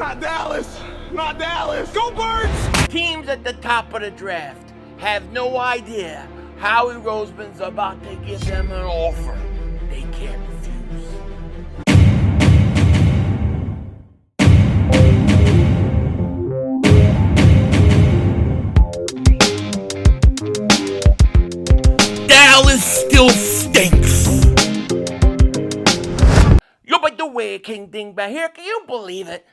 Not Dallas! Not Dallas! Go Birds! Teams at the top of the draft have no idea Howie Roseman's about to give them an offer they can't refuse. Dallas still stinks. Yo, but the way King Dingbat here, can you believe it?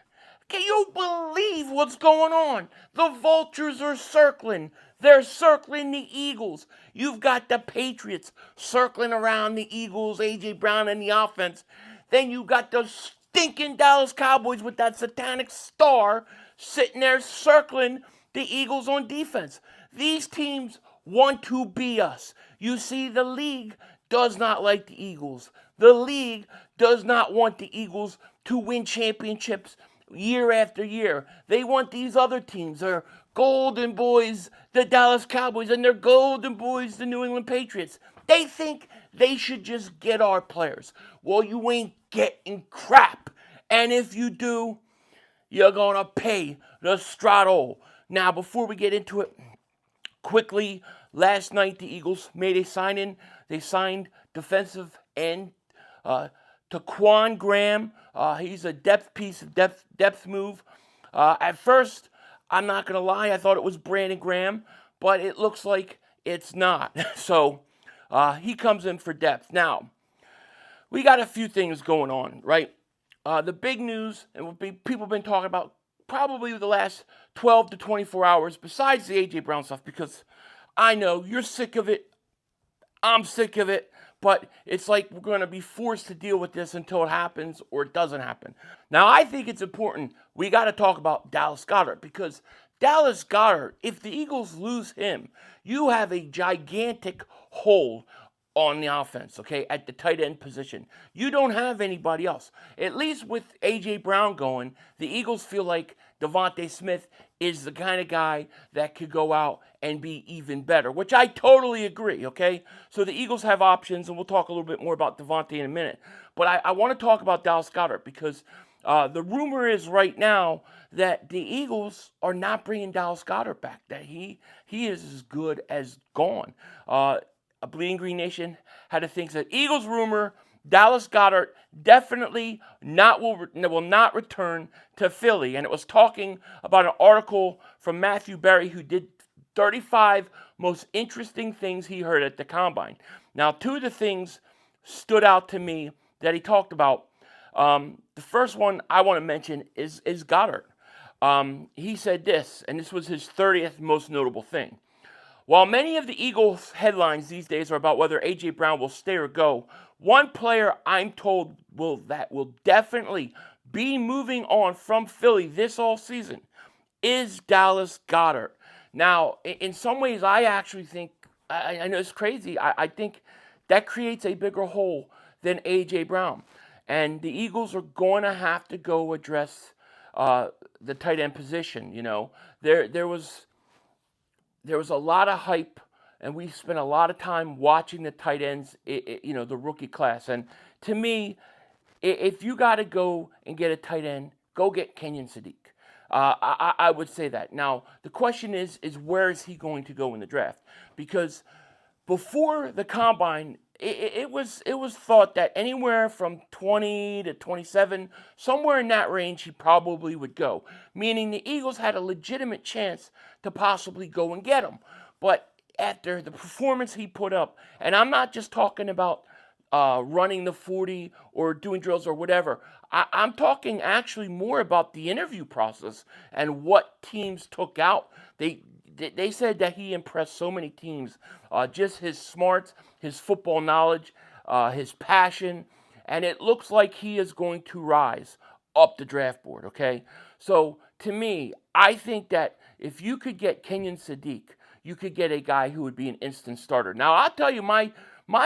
Can you believe what's going on? The vultures are circling. They're circling the Eagles. You've got the Patriots circling around the Eagles, A.J.Brown in the offense. Then you got the stinking Dallas Cowboys with that satanic star sitting there circling the Eagles on defense. These teams want to be us. You see, the league does not like the Eagles. The league does not want the Eagles to win championships year after year. They want these other teams, their golden boys, the Dallas Cowboys, and their golden boys, the New England Patriots. They think they should just get our players. Well, you ain't getting crap. And if you do, you're going to pay the straddle. Now, before we get into it, quickly, last night the Eagles made a sign-in. They signed defensive end Taquan Graham. He's a depth piece, depth move. At first, I'm not going to lie, I thought it was Brandon Graham, but it looks like it's not. So he comes in for depth. Now, we got a few things going on, right? The big news, and what people have been talking about probably the last 12 to 24 hours, besides the A.J. Brown stuff, because I know you're sick of it, I'm sick of it, but it's like we're going to be forced to deal with this until it happens or it doesn't happen. Now, I think it's important. We got to talk about Dallas Goedert, because Dallas Goedert, if the Eagles lose him, you have a gigantic hole on the offense, okay, at the tight end position. You don't have anybody else. At least with A.J. Brown going, the Eagles feel like Devontae Smith is the kind of guy that could go out and be even better, which I totally agree, okay? So the Eagles have options, and we'll talk a little bit more about Devontae in a minute. But I want to talk about Dallas Goedert, because the rumor is right now that the Eagles are not bringing Dallas Goedert back, that he is as good as gone. A Bleeding Green Nation had a thing said, Eagles rumor, Dallas Goedert definitely will not return to Philly. And it was talking about an article from Matthew Berry, who did 35 most interesting things he heard at the Combine. Now, two of the things stood out to me that he talked about. The first one I want to mention is Goedert. He said this, and this was his 30th most notable thing. While many of the Eagles headlines these days are about whether A.J. Brown will stay or go, one player I'm told will definitely be moving on from Philly this all season is Dallas Goedert. Now, in some ways, I actually think, I know it's crazy, I think that creates a bigger hole than A.J. Brown. And the Eagles are going to have to go address the tight end position. You know, there was a lot of hype, and we spent a lot of time watching the tight ends, the rookie class. And to me, if you got to go and get a tight end, go get KENYON SADIQ. I would say that. Now, the question is where is he going to go in the draft? Because before the Combine, it was thought that anywhere from 20 to 27, somewhere in that range, he probably would go. Meaning the Eagles had a legitimate chance to possibly go and get him. But after the performance he put up, and I'm not just talking about running the 40 or doing drills or whatever. I'm talking actually more about the interview process and what teams took out. They said that he impressed so many teams. Just his smarts, his football knowledge, his passion, and it looks like he is going to rise up the draft board, okay? So, to me, I think that if you could get KENYON SADIQ, you could get a guy who would be an instant starter. Now, I'll tell you, my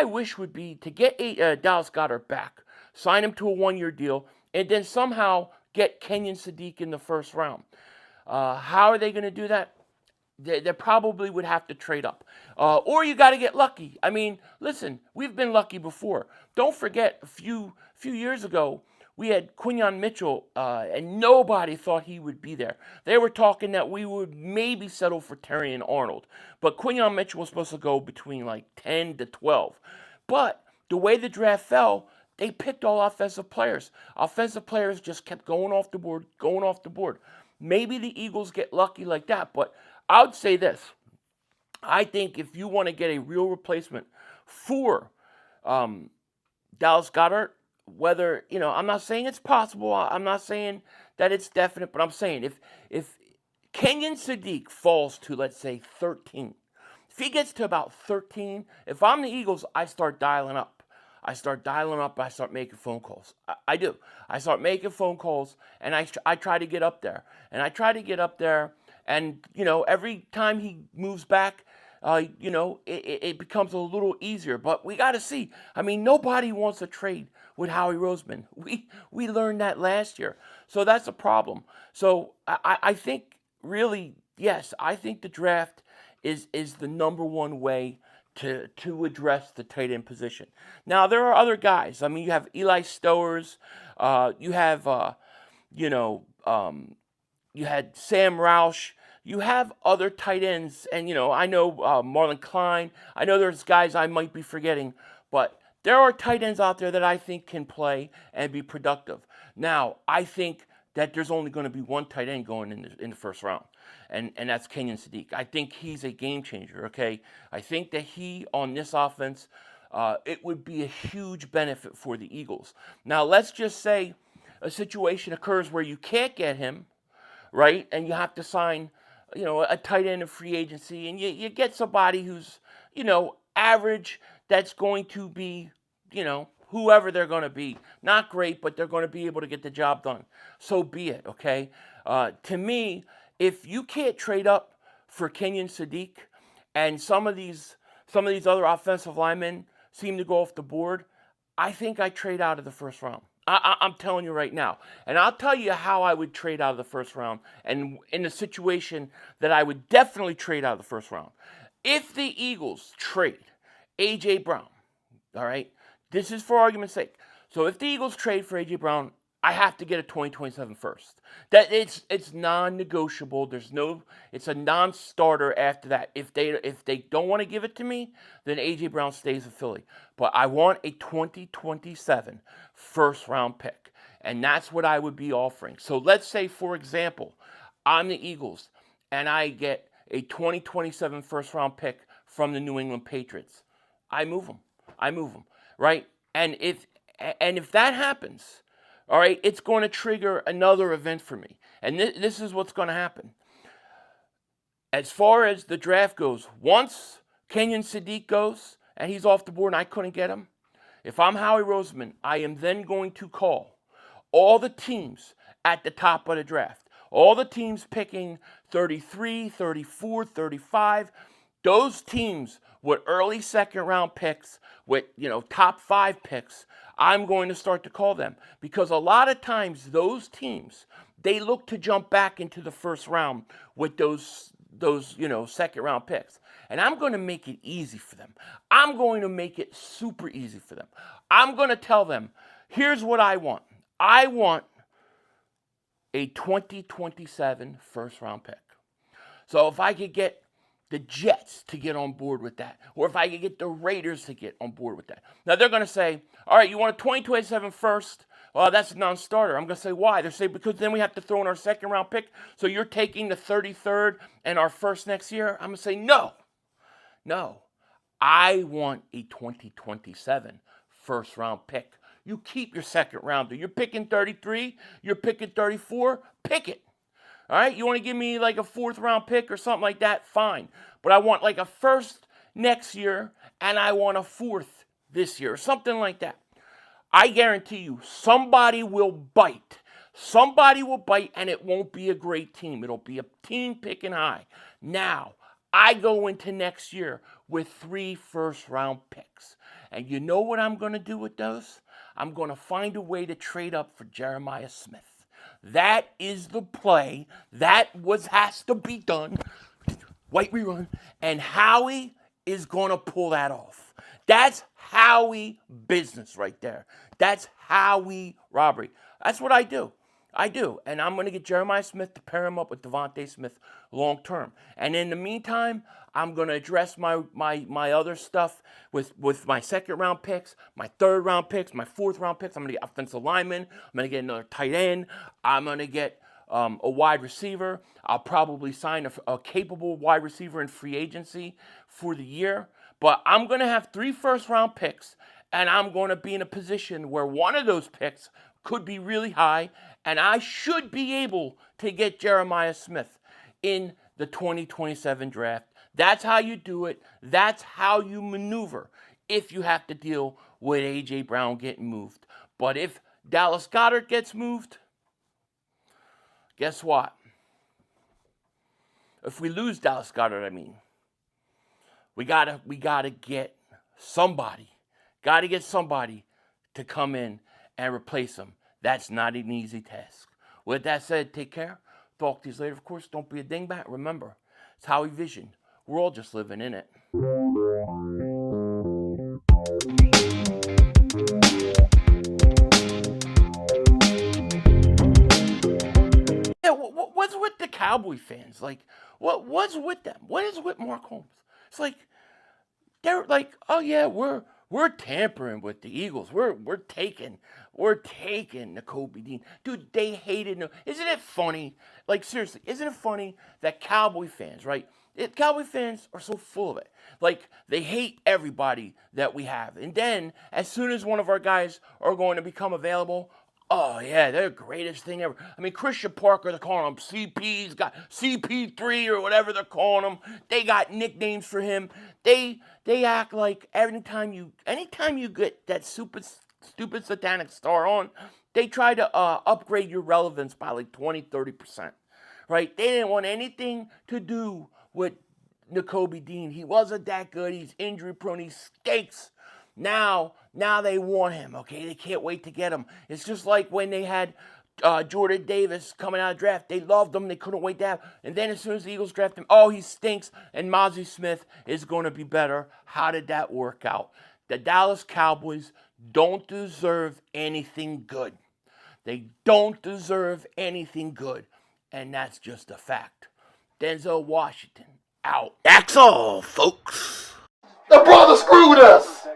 wish would be to get Dallas Goedert back, sign him to a one-year deal, and then somehow get KENYON SADIQ in the first round. How are they going to do that? They probably would have to trade up. Or you got to get lucky. I mean, listen, we've been lucky before. Don't forget, a few years ago, we had KENYON Mitchell, and nobody thought he would be there. They were talking that we would maybe settle for Terry and Arnold, but KENYON Mitchell was supposed to go between like 10 to 12. But the way the draft fell, they picked all offensive players. Offensive players just kept going off the board, going off the board. Maybe the Eagles get lucky like that, but I would say this. I think if you want to get a real replacement for Dallas Goedert, whether, I'm not saying it's possible. I'm not saying that it's definite, but I'm saying if KENYON SADIQ falls to, let's say, 13, if he gets to about 13, if I'm the Eagles, I start dialing up. I start making phone calls. I do. I start making phone calls, and I try to get up there. And, every time he moves back, it becomes a little easier. But we got to see. I mean, nobody wants to trade with Howie Roseman. We learned that last year. So that's a problem. So I think, really, yes, I think the draft is the number one way to address the tight end position. Now, there are other guys. I mean, you have Eli Stowers. You have, you had Sam Roush. You have other tight ends. And, I know Marlon Klein. I know there's guys I might be forgetting. But there are tight ends out there that I think can play and be productive. Now, I think that there's only going to be one tight end going in the first round, and that's KENYON SADIQ. I think he's a game changer, okay? I think that he, on this offense, it would be a huge benefit for the Eagles. Now, let's just say a situation occurs where you can't get him, right? And you have to sign, a tight end in free agency, and you get somebody who's, average, that's going to be, whoever they're going to be. Not great, but they're going to be able to get the job done. So be it, okay? To me, if you can't trade up for KENYON SADIQ, and some of these other offensive linemen seem to go off the board, I think I trade out of the first round. I'm telling you right now. And I'll tell you how I would trade out of the first round, and in a situation that I would definitely trade out of the first round. If the Eagles trade A.J.Brown, all right, this is for argument's sake. So if the Eagles trade for A.J. Brown, I have to get a 2027 first. That it's non-negotiable. It's a non-starter after that. If they don't want to give it to me, then A.J. Brown stays in Philly. But I want a 2027 first round pick. And that's what I would be offering. So let's say, for example, I'm the Eagles and I get a 2027 first round pick from the New England Patriots. I move them, right? And if that happens, all right, it's going to trigger another event for me. And this is what's going to happen. As far as the draft goes, once KENYON SADIQ goes and he's off the board and I couldn't get him, if I'm Howie Roseman, I am then going to call all the teams at the top of the draft. All the teams picking 33, 34, 35. Those teams with early second round picks, with top 5 picks, I'm going to start to call them, because a lot of times those teams, they look to jump back into the first round with those second round picks. And I'm going to make it easy for them. I'm going to make it super easy for them. I'm going to tell them, here's what I want. I want a 2027 first round pick. So if I could get the Jets to get on board with that, or if I could get the Raiders to get on board with that. Now they're going to say, all right, you want a 2027 first? Well, that's a non-starter. I'm going to say, why? They're saying, because then we have to throw in our second round pick. So you're taking the 33rd and our first next year? I'm going to say, no. I want a 2027 first round pick. You keep your second rounder. You're picking 33, you're picking 34, pick it. All right, you want to give me like a 4th round pick or something like that? Fine. But I want like a 1st next year, and I want a 4th this year, or something like that. I guarantee you, somebody will bite. Somebody will bite, and it won't be a great team. It'll be a team picking high. Now, I go into next year with 3 first-round picks. And you know what I'm going to do with those? I'm going to find a way to trade up for Jeremiah Smith. That is the play. That has to be done. White rerun. And Howie is going to pull that off. That's Howie business right there. That's Howie robbery. That's what I do. I do. And I'm going to get Jeremiah Smith to pair him up with Devontae Smith long term. And in the meantime, I'm going to address my other stuff with my second round picks, my third round picks, my fourth round picks. I'm going to get offensive lineman. I'm going to get another tight end. I'm going to get a wide receiver. I'll probably sign a capable wide receiver in free agency for the year. But I'm going to have 3 first-round picks, and I'm going to be in a position where one of those picks could be really high, and I should be able to get Jeremiah Smith in the 2027 draft. That's how you do it. That's how you maneuver if you have to deal with A.J. Brown getting moved. But if Dallas Goedert gets moved, guess what? If we lose Dallas Goedert, we gotta get somebody. Gotta get somebody to come in and replace him. That's not an easy task. With that said, take care. Talk to you later. Of course, don't be a dingbat. Remember, it's Howie Vision. We're all just living in it. Yeah, what's with the Cowboy fans? Like, what's with them? What is with Mark Holmes? It's like, they're like, oh yeah, we're tampering with the Eagles. We're taking Nakobe Dean. Dude, they hated him. Isn't it funny? Like, seriously, isn't it funny that Cowboy fans, right? Cowboy fans are so full of it. Like, they hate everybody that we have. And then, as soon as one of our guys are going to become available, oh, yeah, they're the greatest thing ever. I mean, Christian Parker, they're calling him CP's got CP3 or whatever they're calling him. They got nicknames for him. They act like anytime you get that stupid satanic star on, they try to upgrade your relevance by like 20-30%. Right? They didn't want anything to do with Nakobe Dean. He wasn't that good. He's injury prone. He stinks. Now they want him, okay? They can't wait to get him. It's just like when they had Jordan Davis coming out of the draft. They loved him. They couldn't wait to have him. And then as soon as the Eagles draft him, oh, he stinks, and Mozzie Smith is going to be better. How did that work out? The Dallas Cowboys don't deserve anything good. They don't deserve anything good. And that's just a fact. Denzel Washington, out. That's all, folks. The brother screwed us.